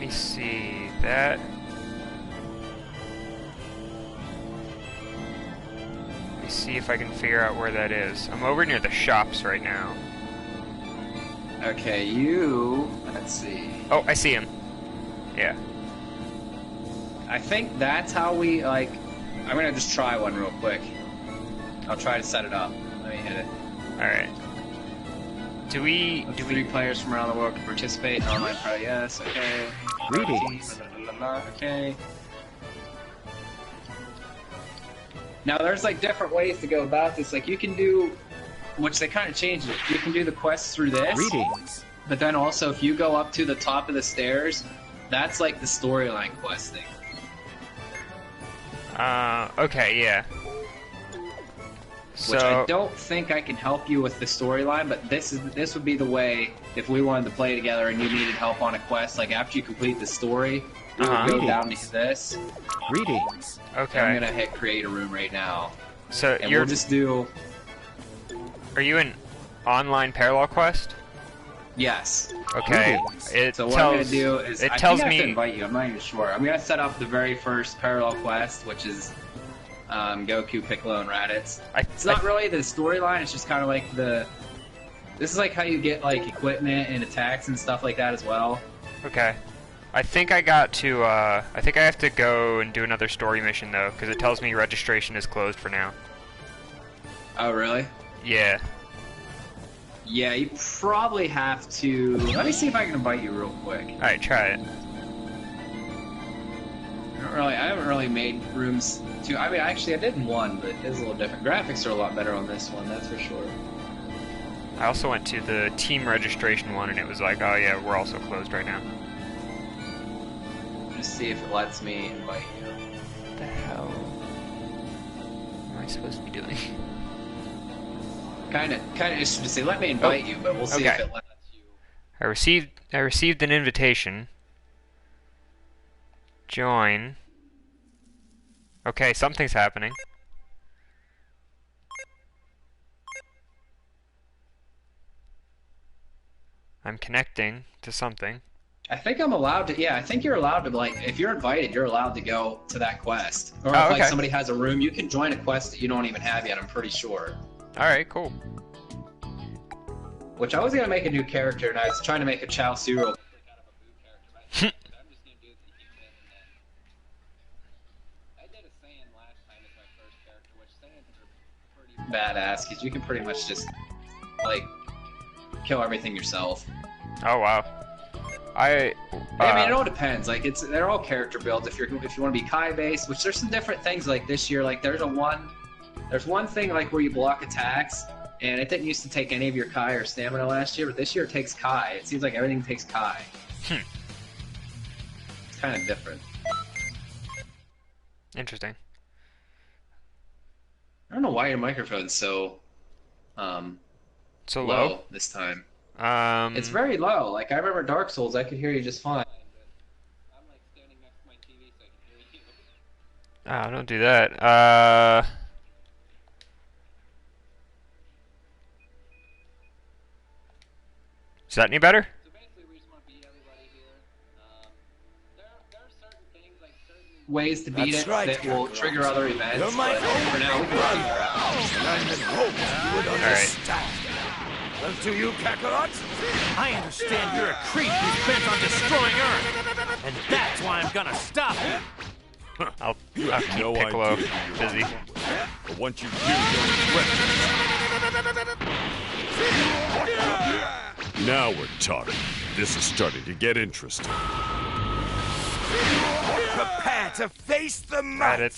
me see that. Let me see if I can figure out where that is. I'm over near the shops right now. Okay, let's see. Oh, I see him. Yeah. I think that's how we, like, I'm gonna just try one real quick. I'll try to set it up. Let me hit it. Alright. Do we... Three players from around the world can participate in online party. Yes, okay. Greetings. Okay. Now, there's, like, different ways to go about this. Like, you can do, which they kind of changed it. You can do the quests through this. Greetings. But then also, if you go up to the top of the stairs, that's, like, the storyline questing. Okay, yeah. Which I don't think I can help you with the storyline, but this would be the way if we wanted to play together and you needed help on a quest. Like after you complete the story, you would go down to this. Greetings. Okay. I'm gonna hit create a room right now. So and we'll just do. Are you in online parallel quest? Yes. Okay. So what I'm gonna do is it I tells think I have me to invite you. I'm not even sure. I'm gonna set up the very first parallel quest, which is Goku, Piccolo, and Raditz. It's not really the storyline. It's just kind of like the. This is like how you get like equipment and attacks and stuff like that as well. Okay. I think I got to. I think I have to go and do another story mission though, because it tells me registration is closed for now. Oh really? Yeah. Yeah, you probably have to. Let me see if I can invite you real quick. All right, try it. I haven't really made rooms too. I mean, actually, I did in one, but it's a little different. Graphics are a lot better on this one, that's for sure. I also went to the team registration one, and it was like, oh yeah, we're also closed right now. Just see if it lets me invite you. What the hell am I supposed to be doing? Kind of interesting to say. Let me invite you, but we'll see if it lets you. I received an invitation. Join. Okay, something's happening. I'm connecting to something. I think I'm allowed to. Yeah, I think you're allowed to. Like, if you're invited, you're allowed to go to that quest. Or if like somebody has a room, you can join a quest that you don't even have yet. I'm pretty sure. All right, cool. Which I was gonna make a new character, and I was trying to make a Chao Suro. Badass, because you can pretty much just like kill everything yourself. Oh wow. I mean, it all depends. Like they're all character builds. If you want to be Kai based, which there's some different things like this year. Like there's one thing like where you block attacks, and it didn't used to take any of your Kai or stamina last year, but this year it takes Kai. It seems like everything takes Kai. It's kind of different. Interesting. I don't know why your microphone's so low this time. It's very low. Like I remember Dark Souls, I could hear you just fine. I'm like standing next to my TV so I can hear you. Oh, don't do that. Is that any better? So basically, we just want to beat everybody here. There are certain things, like certain ways to beat that will trigger other events. But for now, we can figure it out. Alright. Well, do you, Kakarot? I understand you're a creep who's bent on destroying Earth, and that's why I'm gonna stop you. I'll keep Piccolo busy. But once you do, you'll Now we're talking. This is starting to get interesting. Prepare to face the might of the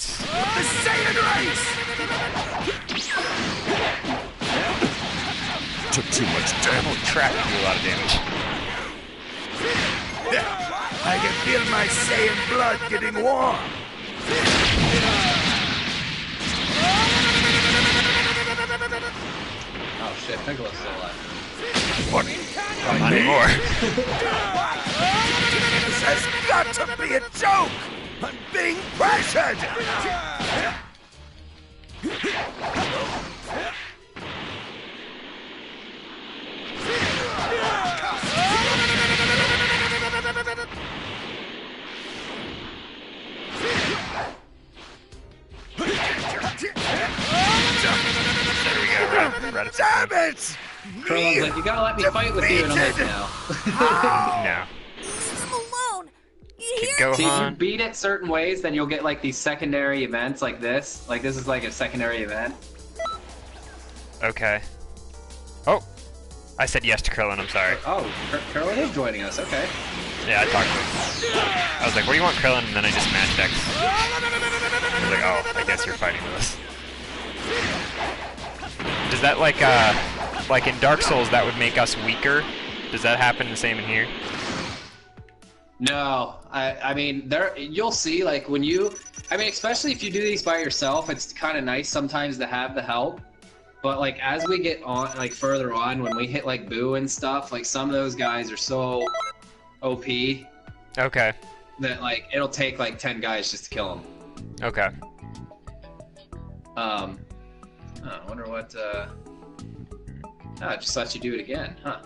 Saiyan race! Took too much damage. Trap can do a lot of damage. I can feel my Saiyan blood getting warm. Oh shit, Piccolo's still alive. What? Not anymore. This has got to be a joke! I'm being pressured! it! Krillin's like, you gotta let me fight with you, and I'm like, no. No. I'm alone. You Can hear go See, if you on. beat it certain ways, then you'll get like these secondary events like this. Like this is like a secondary event. Okay. Oh, I said yes to Krillin. I'm sorry. Oh, Krillin is joining us. Okay. Yeah, I talked to him. I was like, "Where do you want Krillin?" And then I just matched X. I was like, "Oh, I guess you're fighting with us." Does that like in Dark Souls that would make us weaker? Does that happen the same in here? No, I mean there you'll see like when you I mean especially if you do these by yourself, it's kind of nice sometimes to have the help. But like as we get on like further on when we hit like Boo and stuff, like some of those guys are so OP Okay. that like it'll take like 10 guys just to kill them. Okay. Oh, I wonder what I just let you do it again, huh?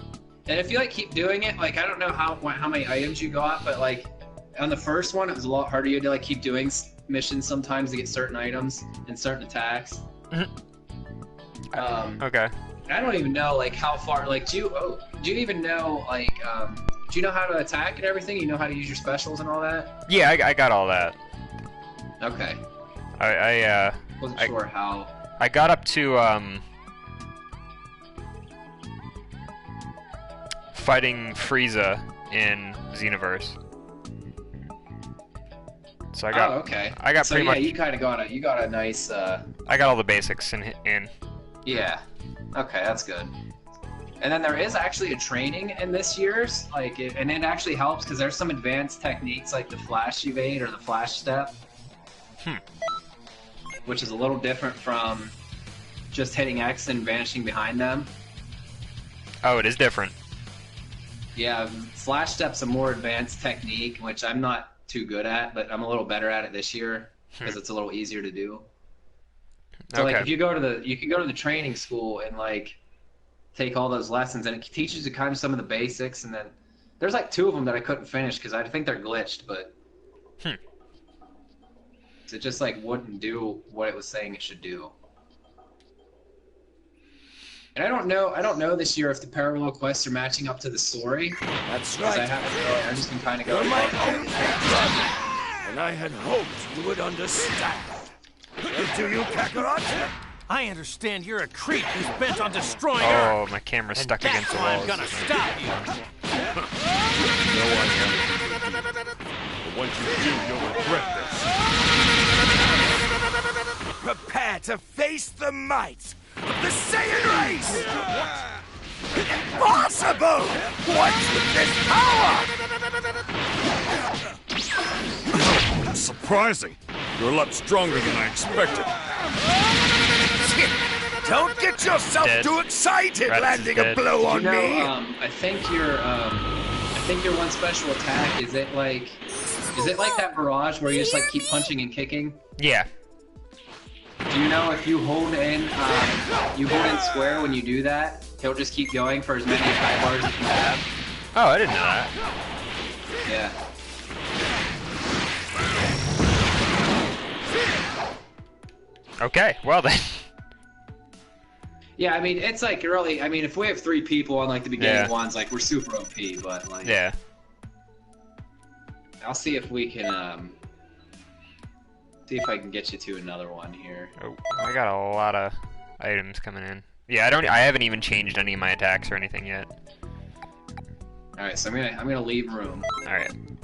And if you like keep doing it, like I don't know how many items you got, but like on the first one it was a lot harder. You had to like keep doing missions sometimes to get certain items and certain attacks. Okay. I don't even know like how far. Like do you even know like do you know how to attack and everything? You know how to use your specials and all that? Yeah, I got all that. Okay. I Wasn't sure how. I got up to fighting Frieza in Xenoverse. So I got. Oh, okay. I got so pretty yeah, much. you kind of got a nice. I got all the basics in. Yeah. Okay, that's good. And then there is actually a training in this year's, like, and it actually helps because there's some advanced techniques like the flash evade or the flash step, which is a little different from just hitting X and vanishing behind them. Oh, it is different. Yeah, flash step's a more advanced technique, which I'm not too good at, but I'm a little better at it this year because it's a little easier to do. So Okay. like if you go to the training school and like take all those lessons and it teaches you kind of some of the basics, and then there's like 2 of them that I couldn't finish because I think they're glitched, but it just like wouldn't do what it was saying it should do. And I don't know this year if the parallel quests are matching up to the story. That's Because right. I've just been kind of going. You're my only brother, and I had hoped you would understand. Do you, Kakarot? I understand you're a creep who's bent on destroying Oh, Earth. my camera's And stuck that's against the why wall. I'm gonna stop you. No, I wanted you to do it. But once you do, you'll regret this. Prepare to face the might of the Saiyan race! Impossible! What's with this power? Surprising. You're a lot stronger than I expected. Don't get yourself Dead. too excited Raditz is landing a dead. blow on You know, me! I think your one special attack is it like that barrage where you just like keep punching and kicking? Yeah. Do you know if you hold in square when you do that, he'll just keep going for as many high bars as you have? Oh, I didn't know that. Yeah. Okay, well then. Yeah, I mean it's like really. I mean, if we have 3 people on like the beginning Yeah. ones, like we're super OP, but like Yeah. I'll see if we can see if I can get you to another one here. Oh, I got a lot of items coming in. Yeah, I haven't even changed any of my attacks or anything yet. All right, so I'm gonna leave room, All right. and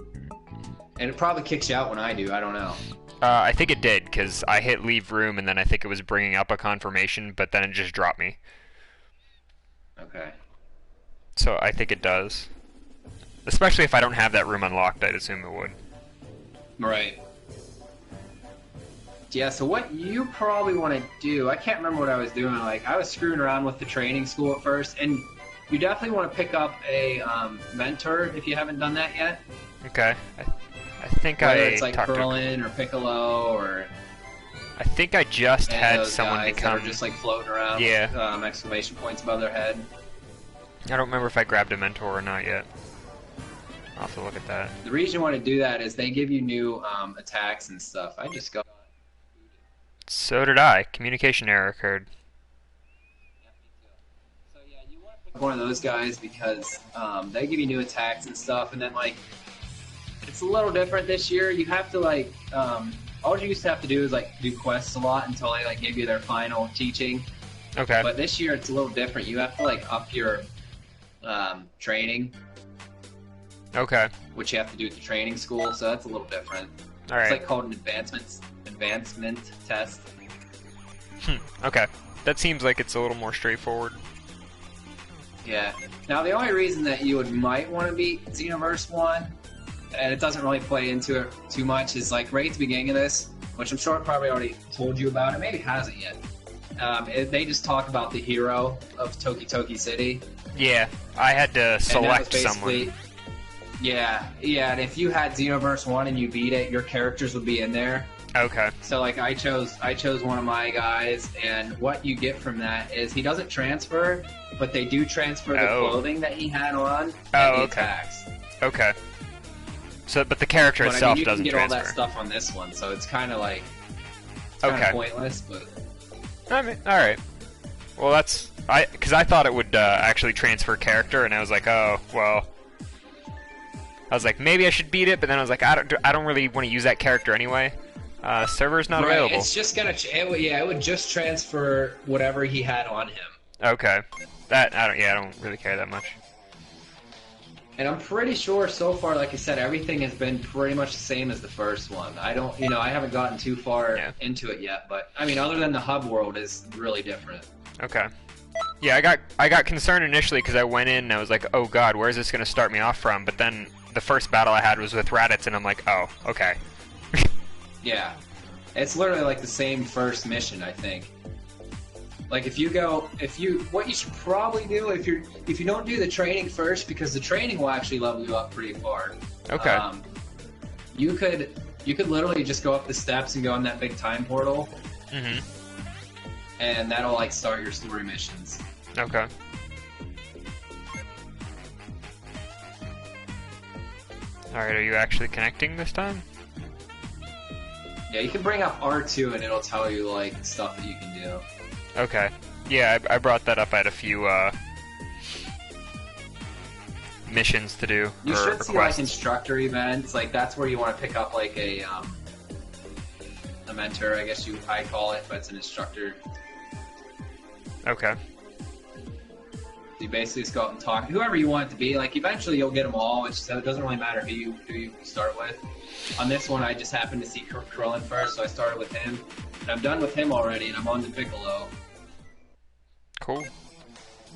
it probably kicks you out when I do. I don't know. I think it did because I hit leave room and then I think it was bringing up a confirmation, but then it just dropped me. Okay. So I think it does. Especially if I don't have that room unlocked, I'd assume it would. Right. Yeah, so what you probably want to do, I can't remember what I was doing. Like, I was screwing around with the training school at first, and you definitely want to pick up a mentor if you haven't done that yet. Okay. I think Whether I it's like talked to. Krillin or Piccolo or I think I just any had of those someone guys become. that are just like floating around Yeah. with exclamation points above their head. I don't remember if I grabbed a mentor or not yet. I'll have to look at that. The reason you want to do that is they give you new attacks and stuff. I just go. So did I. Communication error occurred. So one of those guys because they give you new attacks and stuff, and then like it's a little different this year. You have to like all you used to have to do is like do quests a lot until they like give you their final teaching. Okay. But this year it's a little different. You have to like up your training, Okay. which you have to do at the training school. So that's a little different. All right. It's like called an advancement test. Okay. That seems like it's a little more straightforward. Yeah. Now the only reason that you might want to beat Xenoverse 1, and it doesn't really play into it too much, is like right at the beginning of this, which I'm sure it probably already told you about. It maybe hasn't yet. They just talk about the hero of Toki Toki City. Yeah, I had to And that was select basically- someone. Yeah, and if you had Xenoverse 1 and you beat it, your characters would be in there. Okay. So like I chose one of my guys, and what you get from that is he doesn't transfer, but they do transfer the clothing that he had on and the okay. attacks. Okay. So, but the character But itself I mean, you doesn't can get all transfer. that stuff on this one, so it's kind of like kind of pointless. But I mean, all right. Well, that's because I thought it would actually transfer character, and I was like, oh well. I was like, maybe I should beat it, but then I was like, I don't really want to use that character anyway. Server's not available. It's just gonna, it would just transfer whatever he had on him. Okay. That I don't really care that much. And I'm pretty sure so far, like I said, everything has been pretty much the same as the first one. I haven't gotten too far into it yet, but I mean, other than the hub world is really different. Okay. Yeah, I got concerned initially because I went in and I was like, oh god, where's this gonna start me off from? But then the first battle I had was with Raditz, and I'm like, oh, okay. Yeah, it's literally like the same first mission, I think. Like what you should probably do if you don't do the training first, because the training will actually level you up pretty far. Okay. You could literally just go up the steps and go on that big time portal. Mm-hmm. And that'll like start your story missions. Okay. Alright, are you actually connecting this time? Yeah, you can bring up R2 and it'll tell you like stuff that you can do. Okay. Yeah, I brought that up. I had a few missions to do. You or should requests. see like instructor events. Like that's where you want to pick up like a mentor, I guess I call it, but it's an instructor. Okay. You basically just go out and talk to whoever you want it to be. Like eventually you'll get them all, which so it doesn't really matter who you start with. On this one, I just happened to see Krillin first, so I started with him. And I'm done with him already, and I'm on to Piccolo. Cool.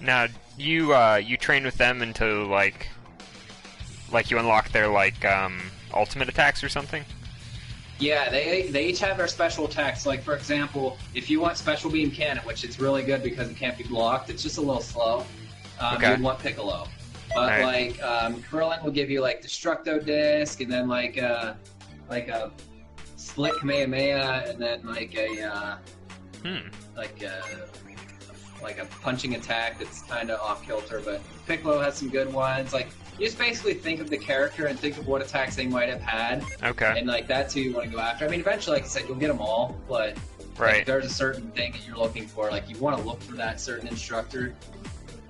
Now, you train with them until like you unlock their ultimate attacks or something? Yeah, they each have their special attacks. Like for example, if you want Special Beam Cannon, which it's really good because it can't be blocked, it's just a little slow. You'd want Piccolo. But Krillin will give you like Destructo Disc, and then like a Split Kamehameha, and then like a punching attack that's kind of off kilter. But Piccolo has some good ones. Like you just basically think of the character and think of what attacks they might have had. Okay. And like that's who you want to go after. I mean, eventually, like I said, you'll get them all, but like, if there's a certain thing that you're looking for, like you want to look for that certain instructor.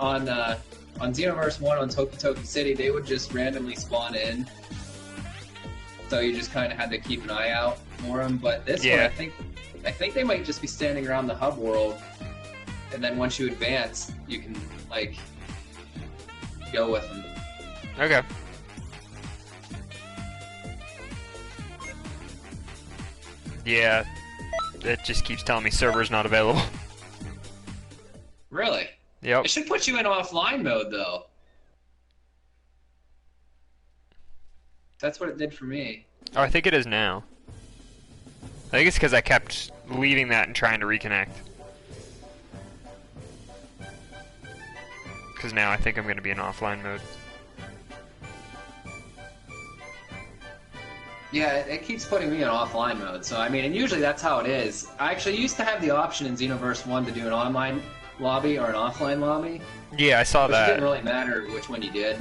On Xenoverse 1 on Toki Toki City, they would just randomly spawn in. So you just kind of had to keep an eye out for them. But this one, I think they might just be standing around the hub world. And then once you advance, you can, like, go with them. Okay. Yeah, it just keeps telling me server's not available. Really? Yep. It should put you in offline mode, though. That's what it did for me. Oh, I think it is now. I think it's because I kept leaving that and trying to reconnect. Because now I think I'm going to be in offline mode. Yeah, it keeps putting me in offline mode. So, I mean, and usually that's how it is. I actually used to have the option in Xenoverse 1 to do an online lobby or an offline lobby. Yeah, I saw Which that. didn't really matter which one you did.